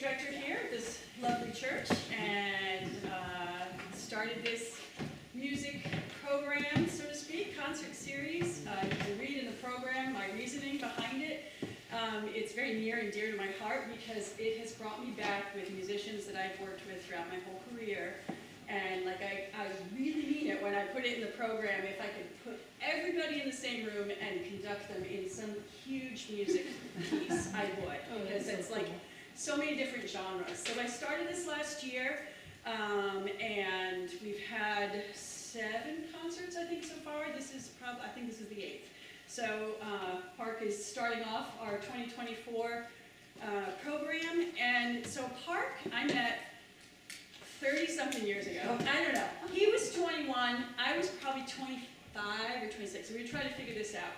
director here at this lovely church, and started this music program, so to speak, concert series. You can read in the program my reasoning behind it. It's very near and dear to my heart because it has brought me back with musicians that I've worked with throughout my whole career. And like I really mean it when I put it in the program. If I could put everybody in the same room and conduct them in some huge music piece, I would. Because it's like so many different genres. So I started this last year, and we've had 7 concerts, I think, so far. I think this is the 8th. So Park is starting off our 2024 program. And so Park, I met 30-something years ago. I don't know. He was 21. I was probably 25 or 26. So we were trying to figure this out.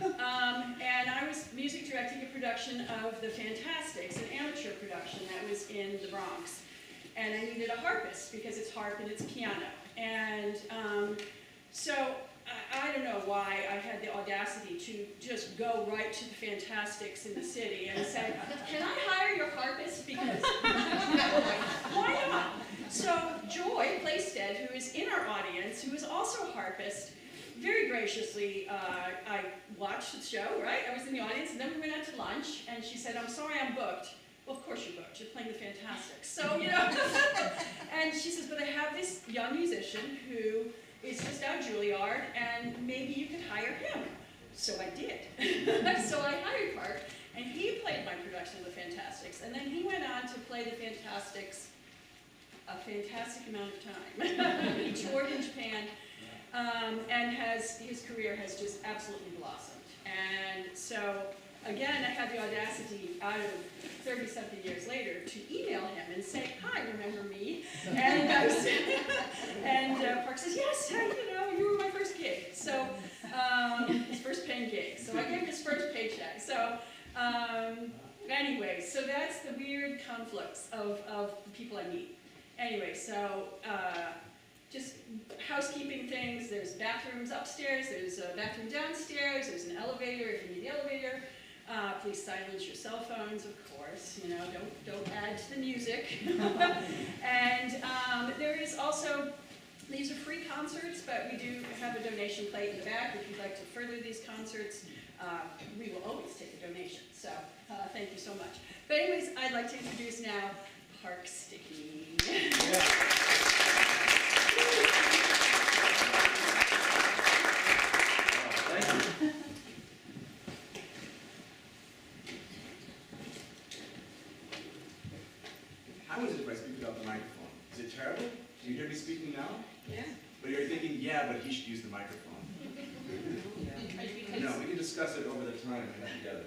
And I was music directing a production of The Fantastics, an amateur production that was in the Bronx. And I needed a harpist because it's harp and it's piano. And so I don't know why I had the audacity to just go right to the Fantastics in the city and say, can I hire your harpist? Because, why not? So Joy Playstead, who is in our audience, who is also a harpist, very graciously, I watched the show, right? I was in the audience, and then we went out to lunch, and she said, I'm sorry I'm booked. Well, of course you're booked. You're playing the Fantastics. So, you know. And she says, but I have this young musician who is just out Juilliard, and maybe you could hire him. So I did. So I hired Park, and he played my production of the Fantastics, and then he went on to play the Fantastics a fantastic amount of time. He toured in Japan, and his career has just absolutely blossomed. And so, again, I had the audacity out of 30-something years later to email him and say, hi, remember me? And Park says, yes, you were my first gig. So, his first paying gig. So I gave him his first paycheck. So, anyway, so that's the weird conflicts of the people I meet. Anyway, so just housekeeping things. There's bathrooms upstairs, there's a bathroom downstairs, there's an elevator if you need the elevator. Please silence your cell phones, of course. Don't add to the music. And there is also, these are free concerts, but we do have a donation plate in the back if you'd like to further these concerts. We will always take a donation, so thank you so much. But anyways, I'd like to introduce now Park Stickney. Yeah. Thank you. How is it if I speak without the microphone? Is it terrible? Do you hear me speaking now? Yeah. But you're thinking, yeah, but he should use the microphone. No, we can discuss it over the time we have together.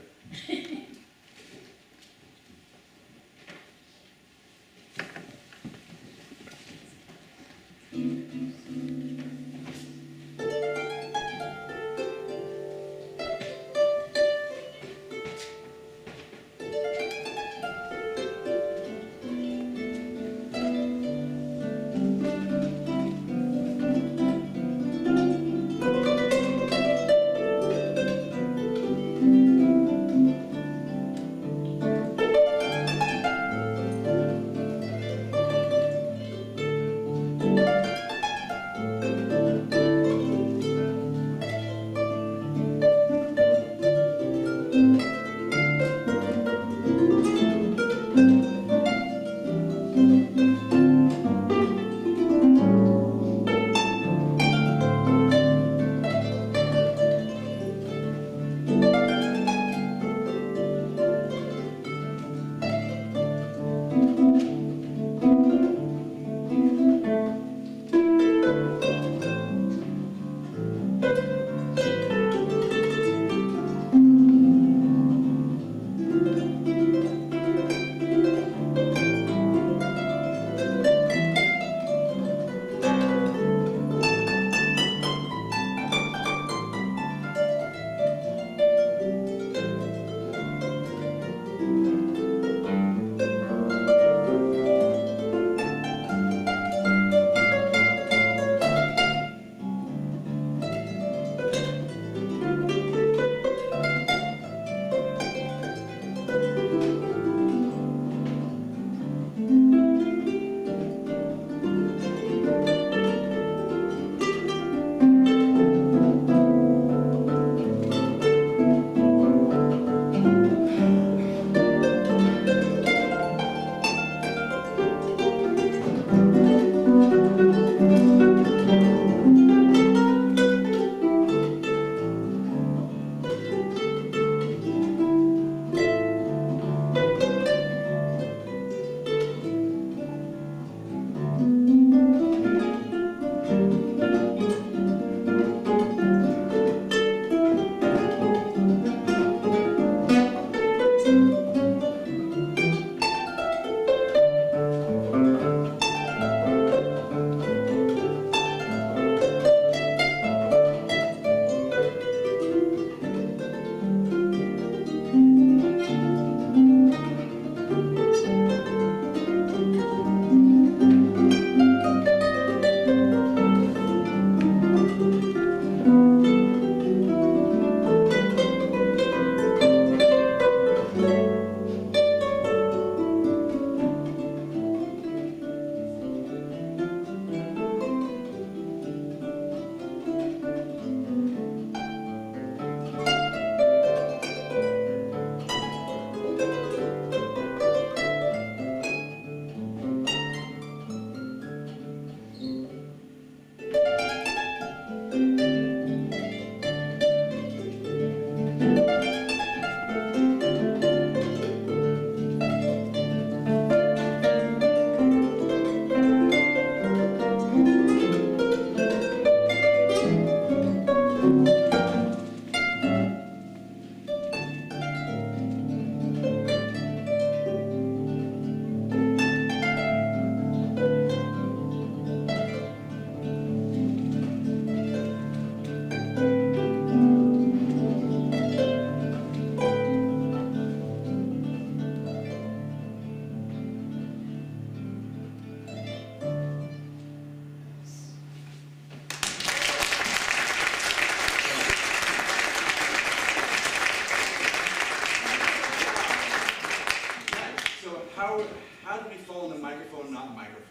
how do we fall on the microphone, not microphone?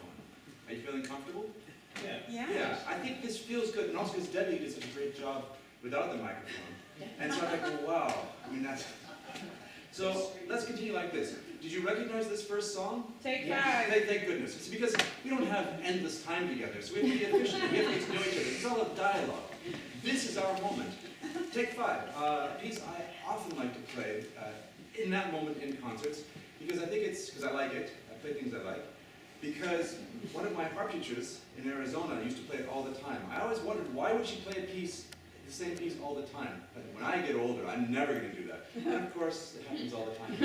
Are you feeling comfortable? Yeah, I think this feels good, and also because Debbie did such a great job without the microphone. And so I'm like, well, wow, I mean, that's... So, let's continue like this. Did you recognize this first song? Take Yeah. five. Thank goodness. It's because we don't have endless time together, so we have to be efficient, we have to get to know each other. It's all a dialogue. This is our moment. Take five. A piece I often like to play in that moment in concerts, because I think it's, because I like it, I play things I like, because one of my harp teachers in Arizona used to play it all the time. I always wondered, why would she play the same piece all the time? But when I get older, I'm never going to do that. And of course, it happens all the time.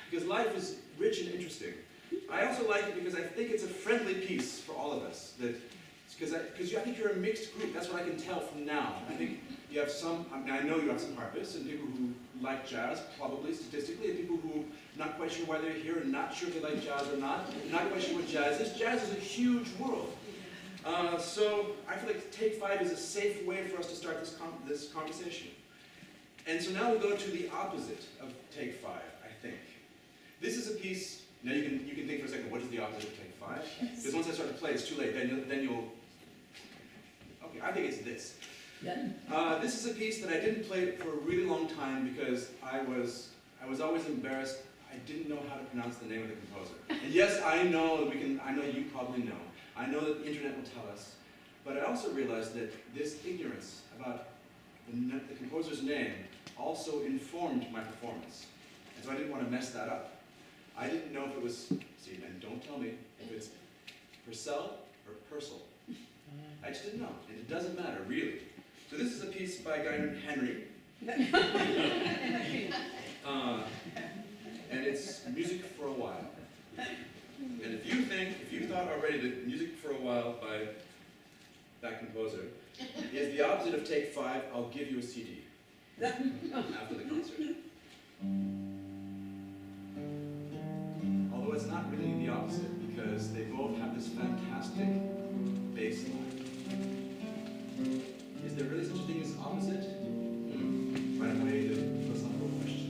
Because life is rich and interesting. I also like it because I think it's a friendly piece for all of us. Because I think you're a mixed group. That's what I can tell from now. I think you have some, I mean, I know you have some harpists and people who like jazz, probably statistically, and people who are not quite sure why they're here and not sure if they like jazz or not quite sure what jazz is. Jazz is a huge world. So I feel like Take Five is a safe way for us to start this conversation. And so now we go to the opposite of Take Five, I think. This is a piece, now you can think for a second, what is the opposite of Take Five? Because once I start to play, it's too late, then you'll, okay, I think it's this. This is a piece that I didn't play for a really long time because I was always embarrassed. I didn't know how to pronounce the name of the composer. And yes, I know you probably know. I know that the internet will tell us. But I also realized that this ignorance about the composer's name also informed my performance. And so I didn't want to mess that up. I didn't know if it was, see, and don't tell me if it's Purcell or Purcell. I just didn't know, and it doesn't matter, really. So this is a piece by a guy named Henry. And it's Music for a While. And if you thought already that Music for a While by that composer is the opposite of Take Five, I'll give you a CD after the concert. Although it's not really the opposite, because they both have this fantastic bass line. Is there really such a thing as opposite? Right away, the philosophical question.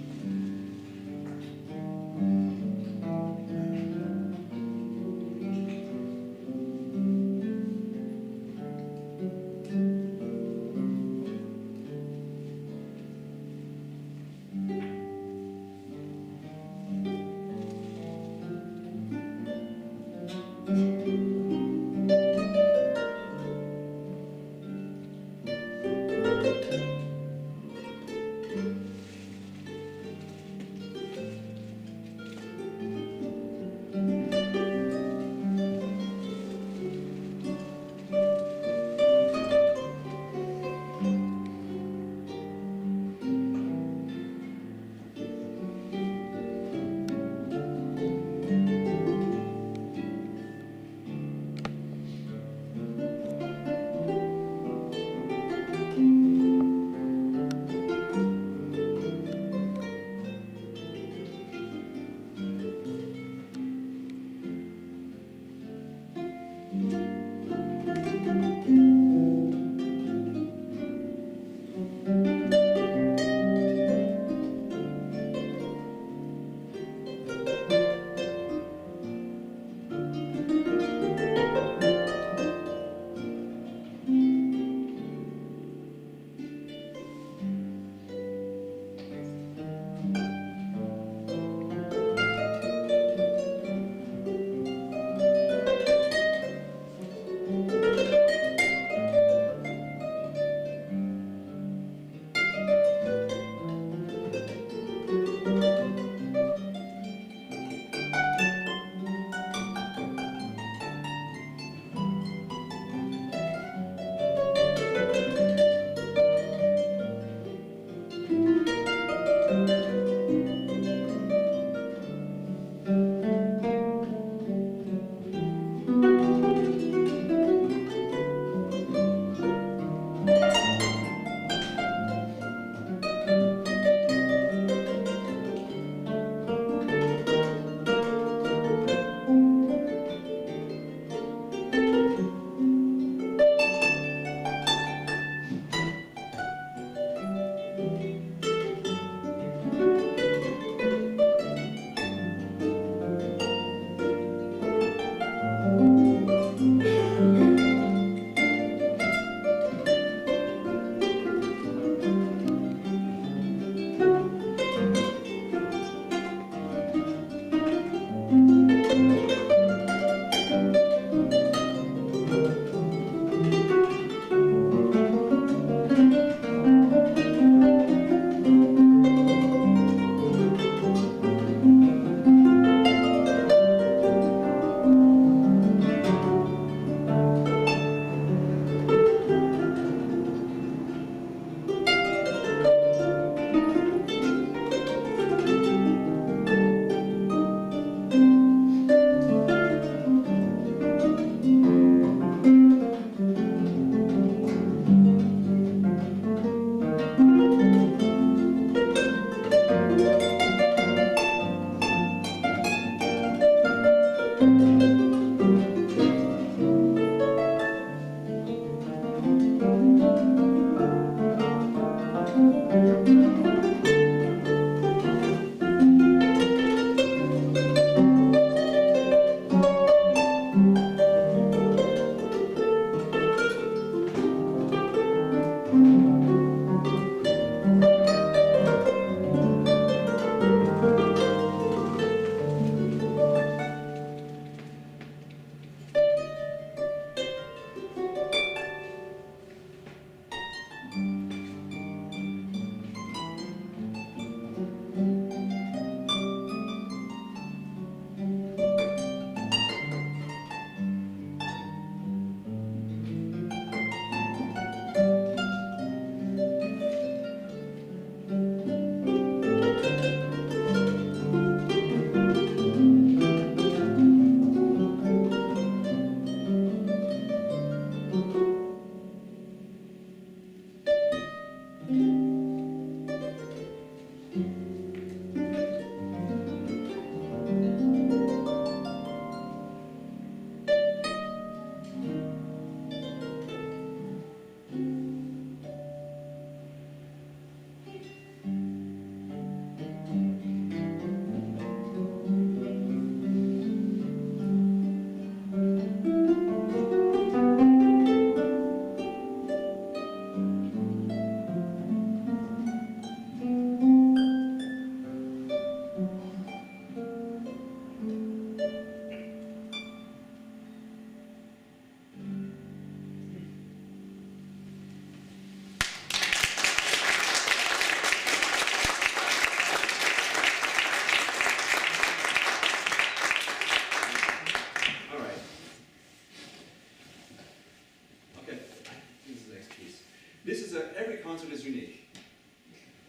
concert is unique.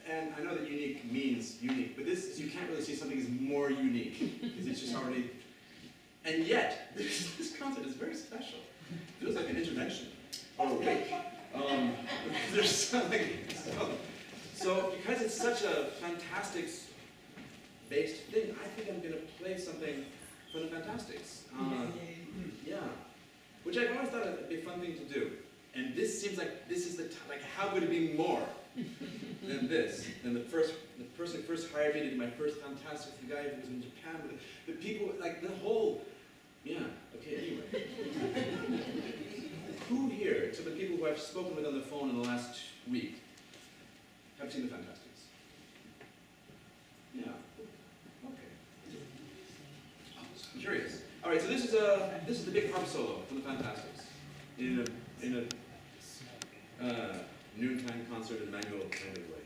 And I know that unique means unique, but this is, you can't really see something as more unique, because it's just already, and yet, this concert is very special. It feels like an intervention. Oh, wait. There's something, so because it's such a Fantastics-based thing, I think I'm going to play something from the Fantastics. Yeah, which I've always thought would be a fun thing to do. And this seems like this is the like how could it be more than this? Than the person who first hired me to do my first Fantastics, the guy who was in Japan, the people, like the whole, yeah. Okay, anyway. Who here, except the people who I've spoken with on the phone in the last week, have seen the Fantastics? Yeah. Okay. I'm curious. All right, so this is the big harp solo from the Fantastics in a noontime concert in Emanuel kind of way.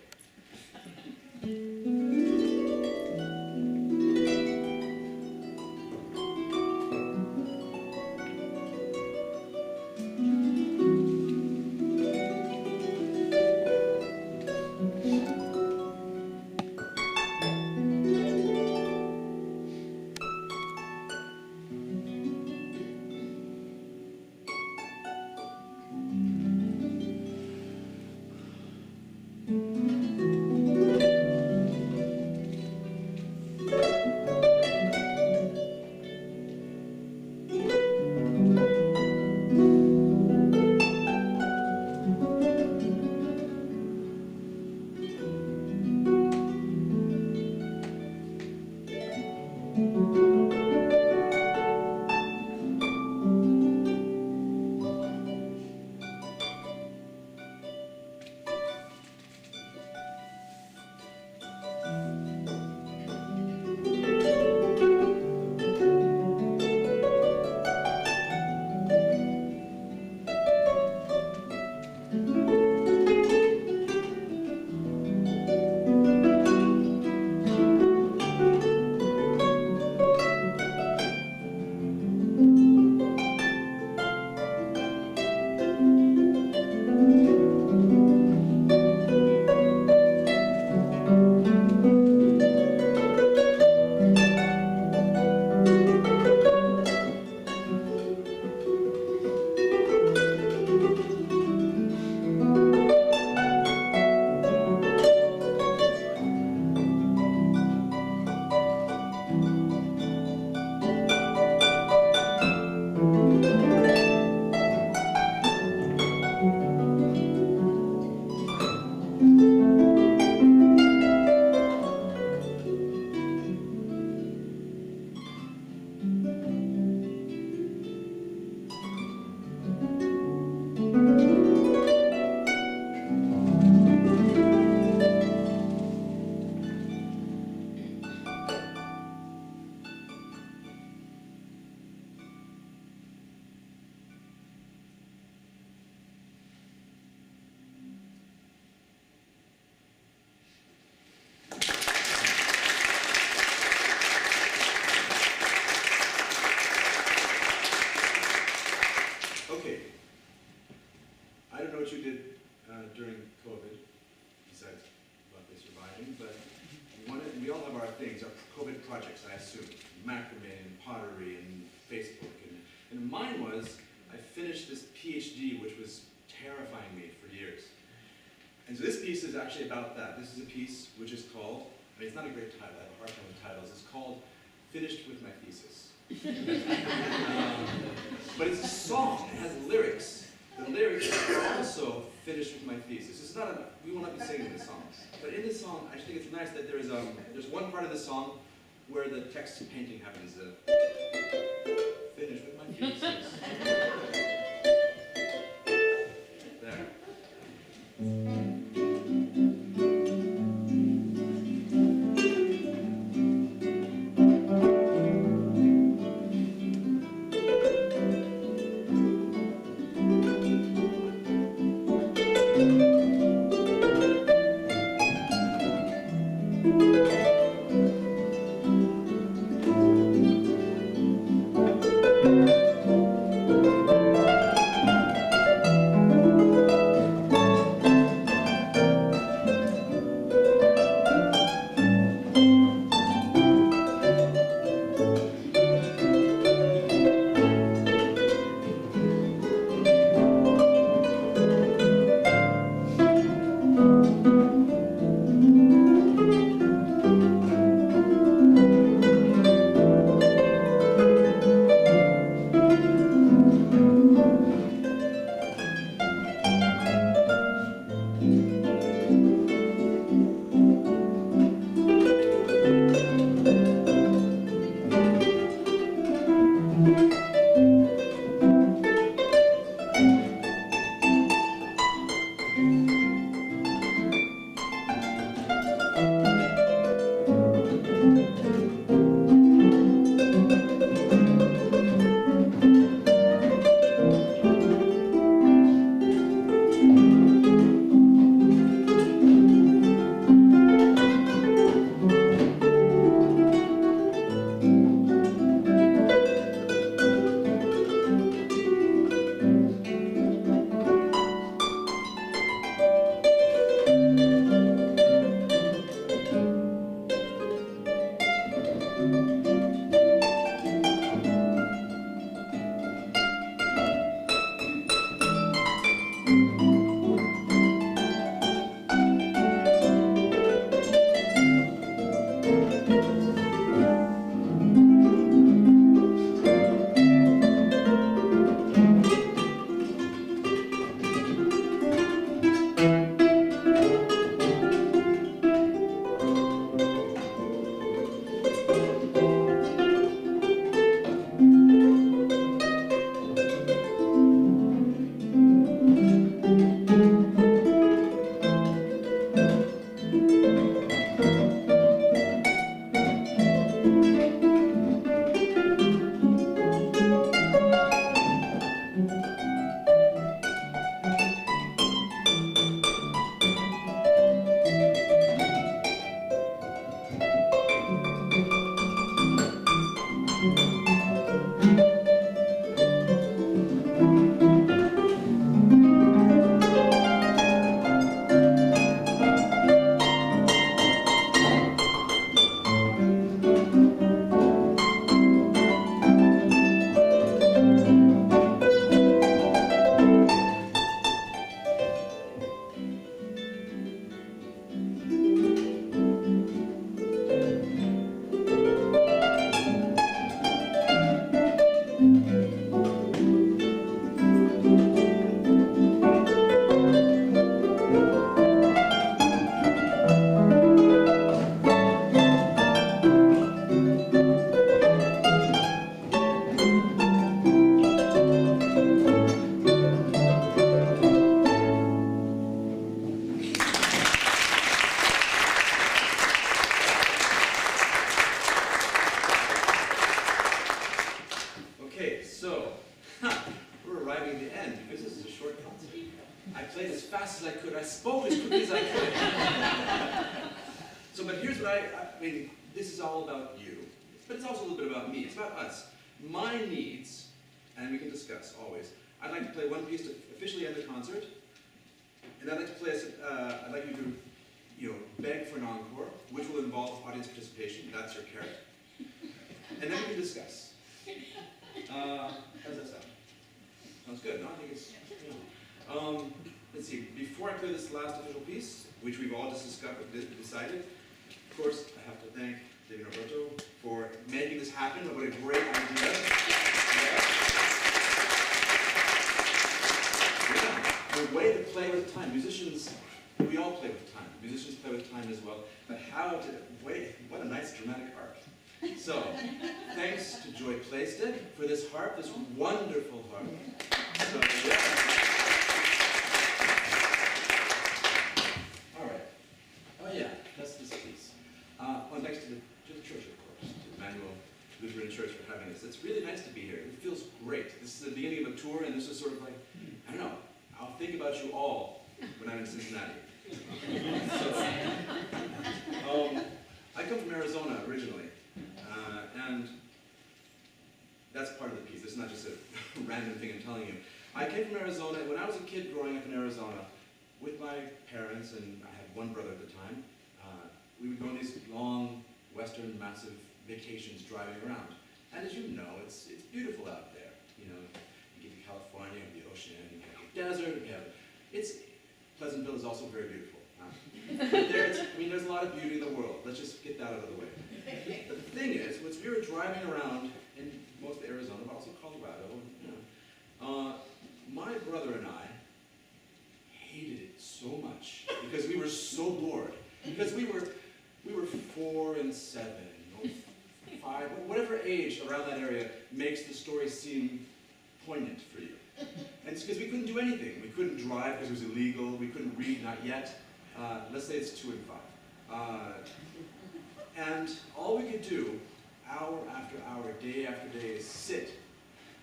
During COVID, besides luckily surviving, but we all have our things, our COVID projects, I assume, macrame and pottery and Facebook, and mine was, I finished this PhD, which was terrifying me for years. And so this piece is actually about that. This is a piece which is called, I mean, it's not a great title, I have a hard time with titles, it's called Finished with My Thesis. But it's a song, it has lyrics. The lyrics are also finished with my thesis. It's not we will not be singing this song. But in this song, I just think it's nice that there's one part of the song where the text painting happens. Finished with my thesis. There. I played as fast as I could. I spoke as quickly as I could. So, but here's what I mean, this is all about you, but it's also a little bit about me. It's about us. My needs, and we can discuss always. I'd like to play one piece to officially end the concert, and I'd like to play, I'd like you to, beg for an encore, which will involve audience participation. That's your carrot. And then we can discuss. How does that sound? Sounds good, no? I think it's, let's see, before I play this last official piece, which we've all just decided, of course, I have to thank David Roberto for making this happen. What a great idea. Yeah. The way to play with time. Musicians, we all play with time. Musicians play with time as well. But what a nice dramatic harp. So, thanks to Joy Plaisted for this harp, this wonderful harp. So, yeah. All right. Oh yeah, that's this piece. Well, thanks to the church, of course, to Emanuel Lutheran Church for having us. It's really nice to be here. It feels great. This is the beginning of a tour, and this is sort of like, I don't know, I'll think about you all when I'm in Cincinnati. I come from Arizona originally, and that's part of the piece. It's not just a random thing I'm telling you. I came from Arizona. When I was a kid growing up in Arizona, with my parents, and I had one brother at the time, we would go on these long, western, massive vacations driving around. And as you know, it's beautiful out there. You get to California, you have the ocean, you have the desert, Pleasantville is also very beautiful. But there's a lot of beauty in the world. Let's just get that out of the way. But the thing is, once we were driving around in mostly Arizona, but also Colorado, my brother and I hated it so much because we were so bored. Because we were 4 and 7, or 5, whatever age around that area makes the story seem poignant for you. And it's because we couldn't do anything. We couldn't drive because it was illegal. We couldn't read, not yet. Let's say it's 2 and 5. And all we could do, hour after hour, day after day, is sit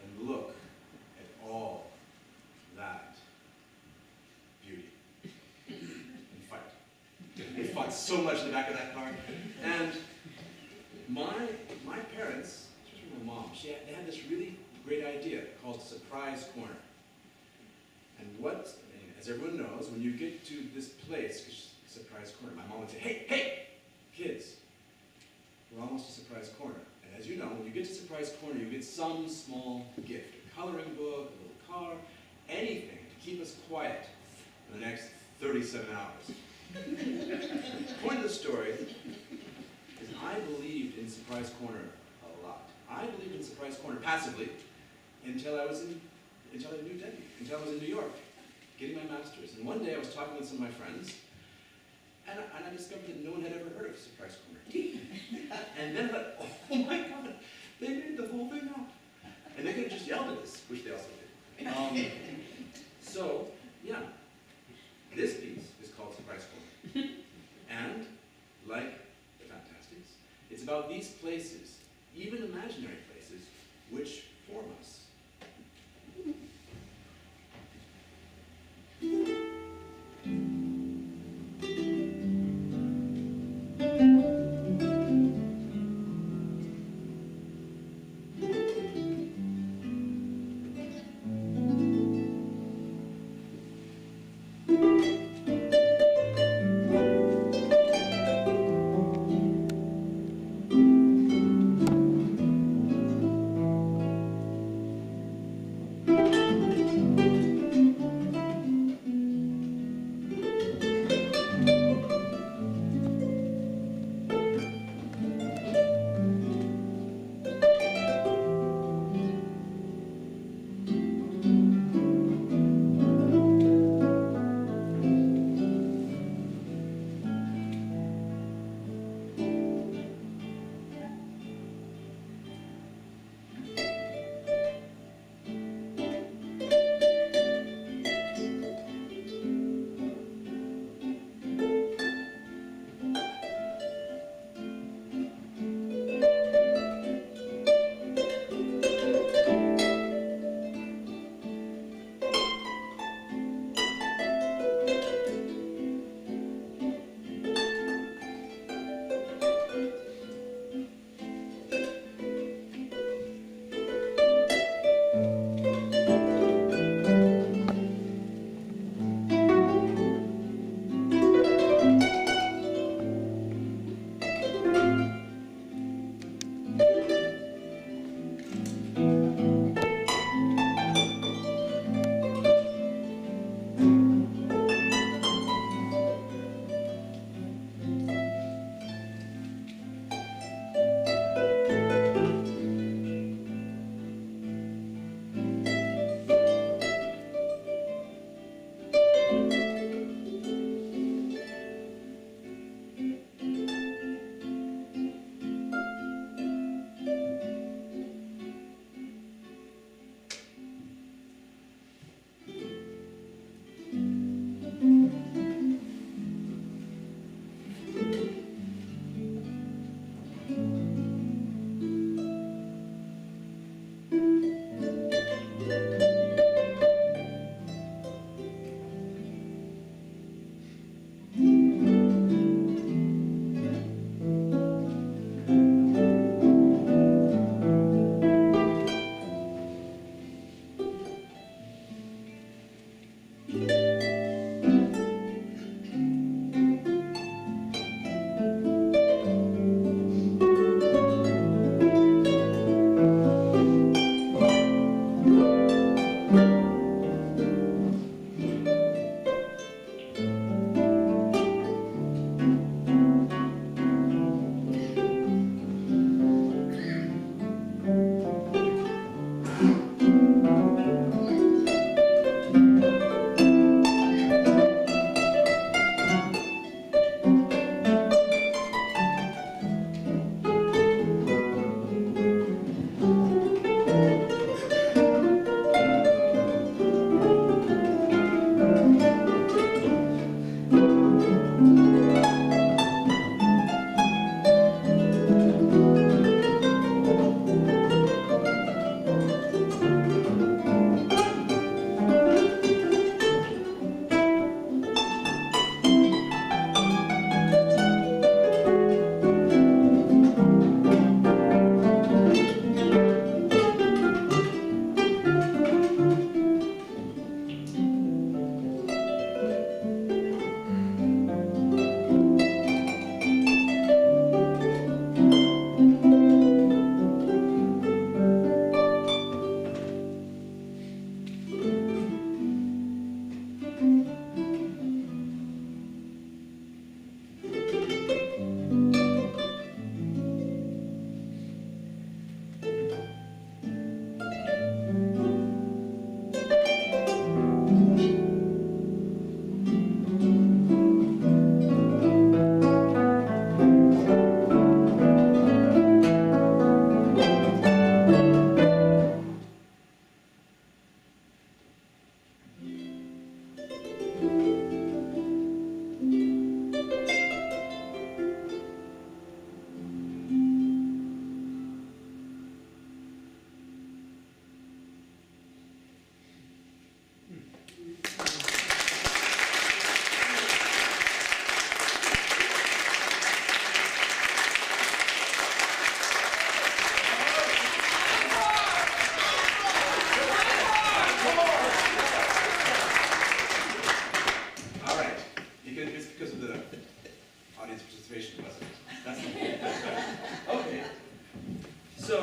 and look at all that beauty and fight. We fought so much in the back of that car. And my parents, especially my mom, they had this really great idea called Surprise Corner. And as everyone knows, when you get to this place, Surprise Corner, my mom would say, hey, kids, we're almost to Surprise Corner. And as you know, when you get to Surprise Corner, you get some small gift, a coloring book, a little car, anything to keep us quiet for the next 37 hours. The point of the story is I believed in Surprise Corner a lot. I believed in Surprise Corner passively until I was in New York, getting my master's. And one day I was talking with some of my friends, and I discovered that no one had ever heard of Surprise Corner. And then I thought, oh my God, they made the whole thing up. And they could have just yelled at us, which they also did. So, yeah, this piece is called Surprise Corner. And, like the Fantastics, it's about these places, even imaginary places, which form us.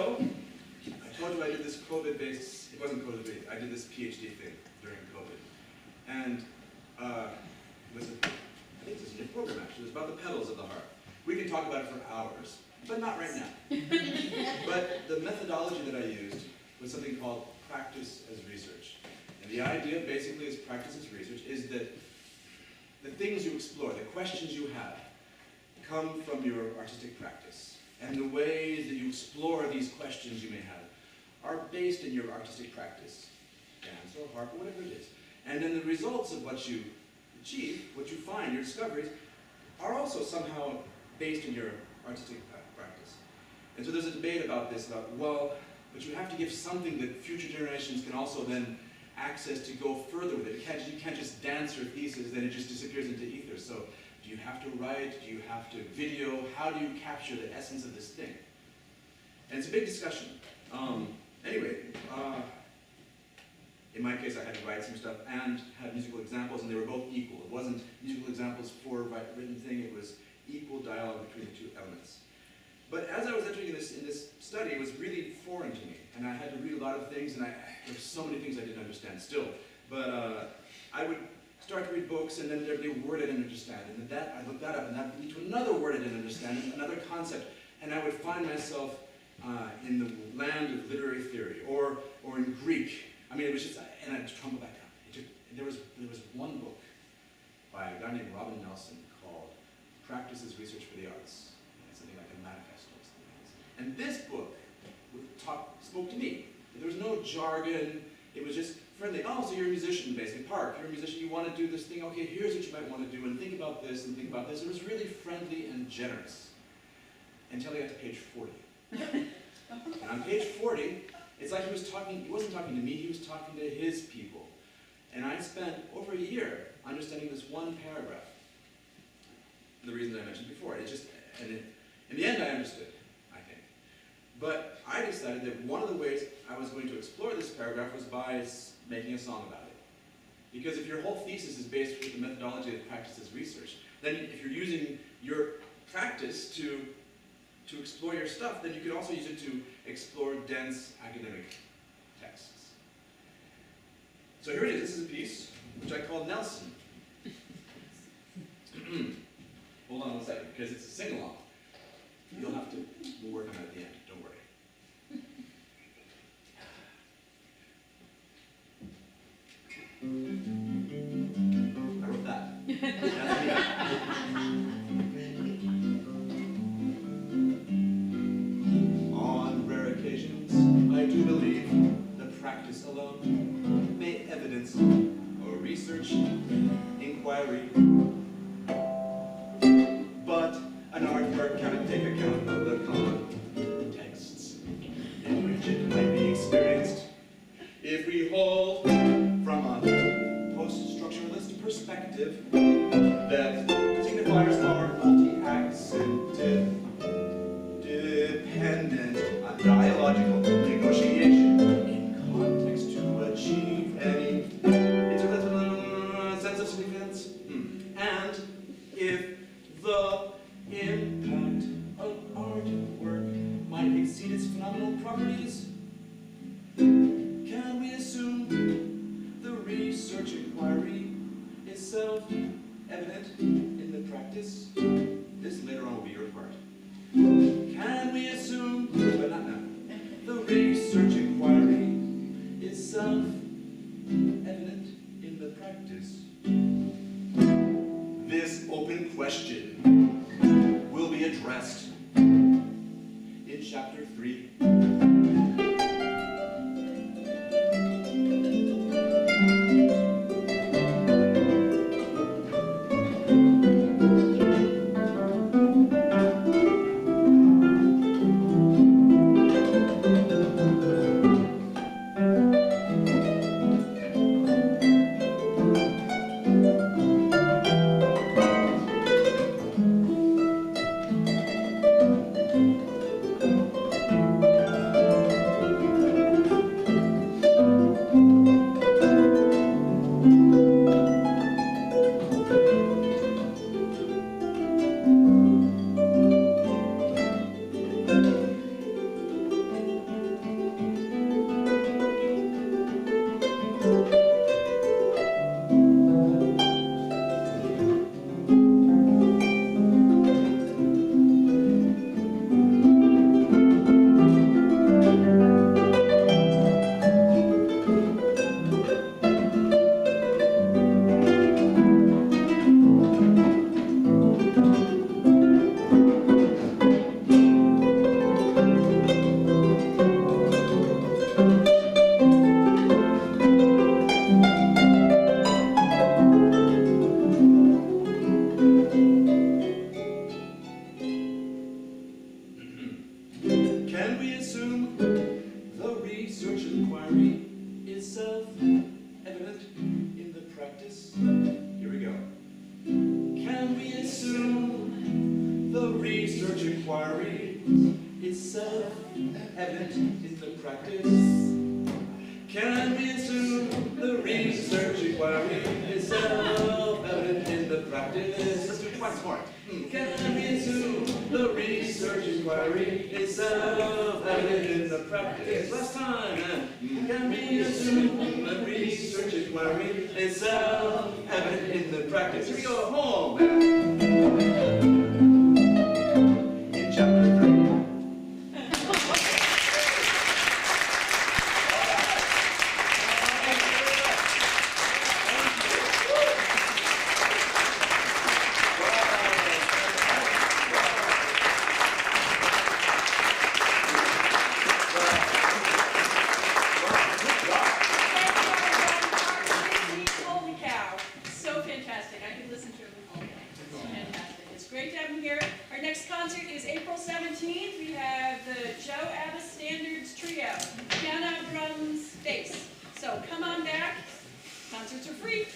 So, I told you I did this COVID-based, it wasn't COVID-based, I did this PhD thing during COVID. And it was, I think this is a new program actually, it was about the pedals of the harp. We can talk about it for hours, but not right now. But the methodology that I used was something called practice as research. And the idea basically is practice as research is that the things you explore, the questions you have, come from your artistic practice. And the ways that you explore these questions you may have are based in your artistic practice, dance or harp or whatever it is. And then the results of what you achieve, what you find, your discoveries, are also somehow based in your artistic practice. And so there's a debate about this, about, well, but you have to give something that future generations can also then access to go further with it. You can't just dance your thesis, then it just disappears into ether. So do you have to write? Do you have to video? How do you capture the essence of this thing? And it's a big discussion. Anyway, in my case, I had to write some stuff and have musical examples, and they were both equal. It wasn't musical examples for a written thing, it was equal dialogue between the two elements. But as I was entering in this study, it was really foreign to me, and I had to read a lot of things, and there were so many things I didn't understand still. But I would start to read books, and then there'd be a word I didn't understand, and then I looked that up, and that would lead to another word I didn't understand, and another concept, and I would find myself in the land of literary theory, or in Greek. I mean, it was just, and I'd tumble back down. There was one book by a guy named Robin Nelson called Practice as Research for the Arts. Something like a manifesto or something like this. And this book spoke to me. There was no jargon. It was just friendly. Oh, so you're a musician, basically. Park, you're a musician. You want to do this thing. Okay, here's what you might want to do, and think about this, and think about this. It was really friendly and generous until I got to page 40. And on page 40, it's like he wasn't talking to me, he was talking to his people. And I spent over a year understanding this one paragraph. The reason I mentioned before. In the end I understood, I think. But I decided that one of the ways I was going to explore this paragraph was by making a song about it. Because if your whole thesis is based with the methodology of practice as research, then if you're using your practice to explore your stuff, then you could also use it to explore dense academic texts. So here it is. This is a piece which I call Nelson. Hold on one second, because it's a sing-along. We'll work on that at the end, don't worry. I wrote that. On rare occasions, I do believe the practice alone may evidence or research, inquiry. But an artwork cannot take account of the contexts in which it might be experienced. If we hold from a post-structuralist perspective that signifiers are multi-accented, dependent on dialogical negotiation in context to achieve any sense of significance. And if the impact of artwork might exceed its phenomenal properties, can we assume the research inquiry is self-evident in the practice? This later on will be your part. Can we assume, but not now, the research inquiry is self-evident in the practice? This open question will be addressed in chapter 3. evident in the practice. Can we assume the research inquiry is self-evident in the practice? Let's do it once more. Can we assume the research inquiry is self-evident in the practice? Last time. Can we assume the research inquiry is self-evident in the practice? Here we go. Home. In chapter 3. Holy cow, so fantastic. I could listen to it all day. It's fantastic. It's great to have him here. Our next concert is April 17th. We have the Joe Abbas Standards Trio, piano, drums, bass. So come on back. Concerts are free.